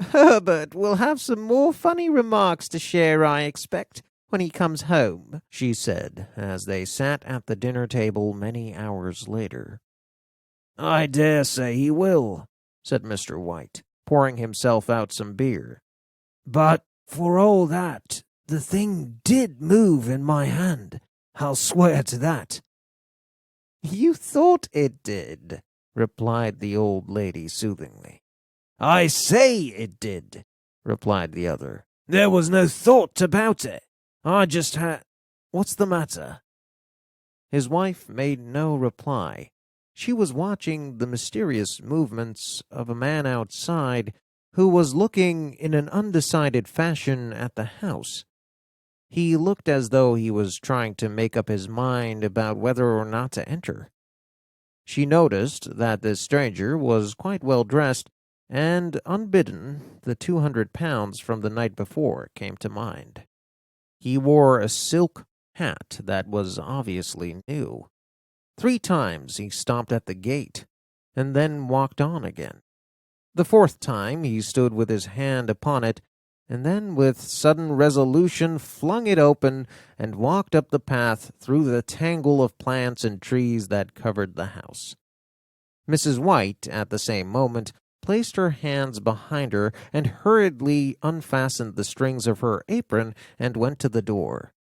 Herbert will have some more funny remarks to share, I expect, when he comes home, she said, as they sat at the dinner table many hours later. I dare say he will, said Mr. White, pouring himself out some beer. But for all that, the thing did move in my hand. I'll swear to that. You thought it did, replied the old lady soothingly. I say it did, replied the other. There was no thought about it. I just had... What's the matter? His wife made no reply. She was watching the mysterious movements of a man outside who was looking in an undecided fashion at the house. He looked as though he was trying to make up his mind about whether or not to enter. She noticed that this stranger was quite well dressed, and unbidden, the 200 pounds from the night before came to mind. He wore a silk hat that was obviously new. 3 times he stopped at the gate, and then walked on again. The 4th time he stood with his hand upon it, and then with sudden resolution flung it open and walked up the path through the tangle of plants and trees that covered the house. Mrs. White, at the same moment, placed her hands behind her and hurriedly unfastened the strings of her apron and went to the door.